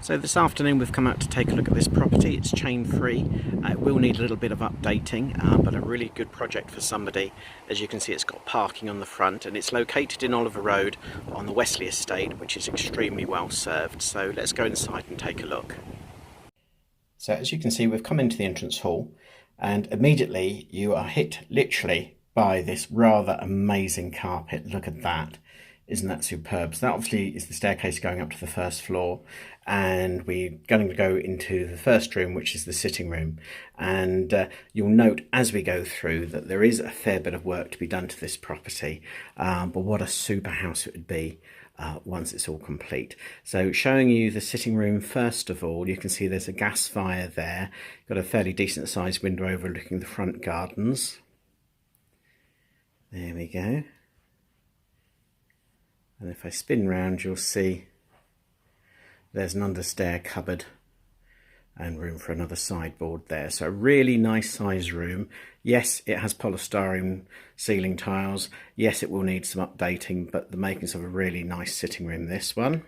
So this afternoon we've come out to take a look at this property. It's chain free. It will need a little bit of updating, but a really good project for somebody. As you can see, it's got parking on the front and it's located in Oliver Road on the Wesley estate, which is extremely well served. So let's go inside and take a look. So as you can see, we've come into the entrance hall and immediately you are hit literally by this rather amazing carpet. Look at that. Isn't that superb? So that obviously is the staircase going up to the first floor, and we're going to go into the first room, which is the sitting room. And you'll note as we go through that there is a fair bit of work to be done to this property, but what a super house it would be once it's all complete. So showing you the sitting room first of all, you can see there's a gas fire there. Got a fairly decent sized window overlooking the front gardens. There we go. And if I spin round, you'll see there's an understair cupboard and room for another sideboard there. So a really nice size room. Yes, it has polystyrene ceiling tiles. Yes, it will need some updating, but the makings of a really nice sitting room, this one.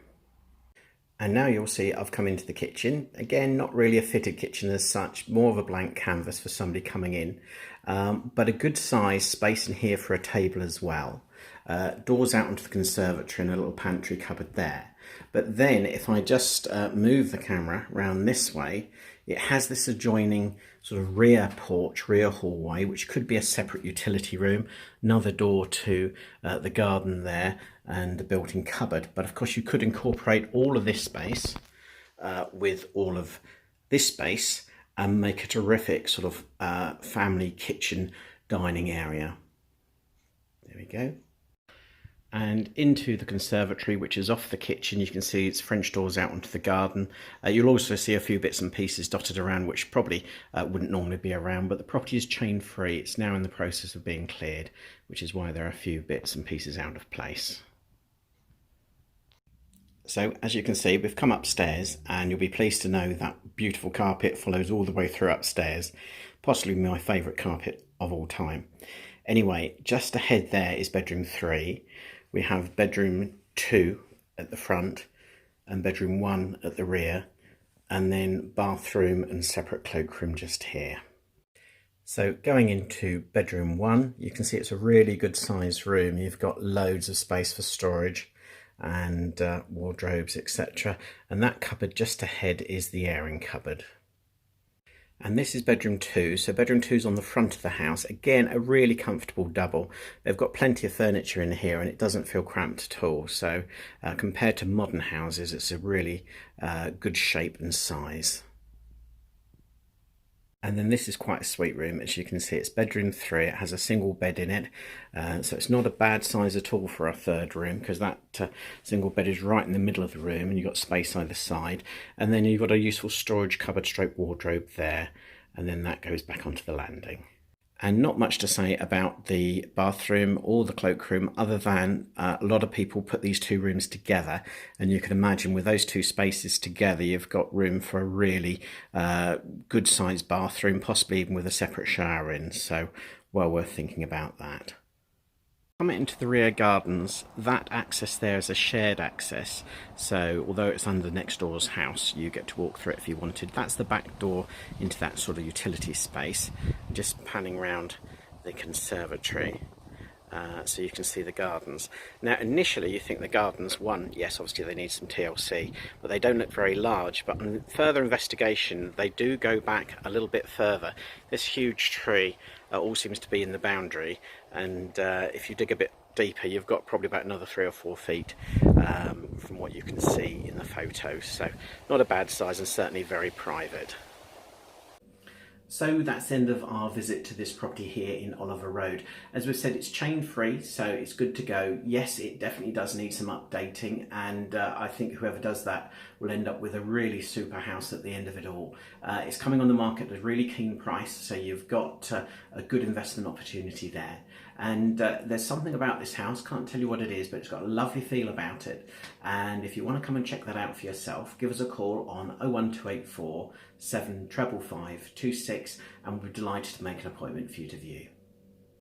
And now you'll see I've come into the kitchen. Again, not really a fitted kitchen as such, more of a blank canvas for somebody coming in. But a good size space in here for a table as well. Doors out onto the conservatory and a little pantry cupboard there. But then if I just move the camera around this way, it has this adjoining sort of rear porch, rear hallway, which could be a separate utility room, another door to the garden there, and a built-in cupboard. But of course you could incorporate all of this space with all of this space and make a terrific sort of family kitchen dining area. There we go. And into the conservatory, which is off the kitchen. You can see it's French doors out onto the garden. You'll also see a few bits and pieces dotted around which probably wouldn't normally be around, but the property is chain free. It's now in the process of being cleared, which is why there are a few bits and pieces out of place. So as you can see, we've come upstairs and you'll be pleased to know that beautiful carpet follows all the way through upstairs, possibly my favourite carpet of all time. Anyway, just ahead there is bedroom 3. We have bedroom 2 at the front and bedroom 1 at the rear, and then bathroom and separate cloakroom just here. So going into bedroom 1, you can see it's a really good sized room. You've got loads of space for storage and wardrobes, etc. And that cupboard just ahead is the airing cupboard. And this is bedroom 2, so bedroom 2 is on the front of the house. Again, a really comfortable double. They've got plenty of furniture in here and it doesn't feel cramped at all. So compared to modern houses, it's a really good shape and size. And then this is quite a sweet room. As you can see, it's bedroom 3. It has a single bed in it. So it's not a bad size at all for a third room, because that single bed is right in the middle of the room and you've got space either side. And then you've got a useful storage cupboard stroke wardrobe there. And then that goes back onto the landing. And not much to say about the bathroom or the cloakroom other than a lot of people put these two rooms together, and you can imagine with those two spaces together you've got room for a really good sized bathroom, possibly even with a separate shower in, so well worth thinking about that. Coming into the rear gardens, that access there is a shared access, so although it's under next door's house, you get to walk through it if you wanted. That's the back door into that sort of utility space. Just panning around the conservatory so you can see the gardens. Now initially you think the gardens, one, yes obviously they need some TLC, but they don't look very large, but on further investigation they do go back a little bit further. This huge tree all seems to be in the boundary, and if you dig a bit deeper you've got probably about another 3 or 4 feet from what you can see in the photos, so not a bad size and certainly very private. So that's the end of our visit to this property here in Oliver Road. As we've said, it's chain free, so it's good to go. Yes, it definitely does need some updating, and I think whoever does that will end up with a really super house at the end of it all. It's coming on the market at a really keen price, so you've got a good investment opportunity there. And there's something about this house, can't tell you what it is, but it's got a lovely feel about it. And if you want to come and check that out for yourself, give us a call on 01284 755 26 and we'll be delighted to make an appointment for you to view.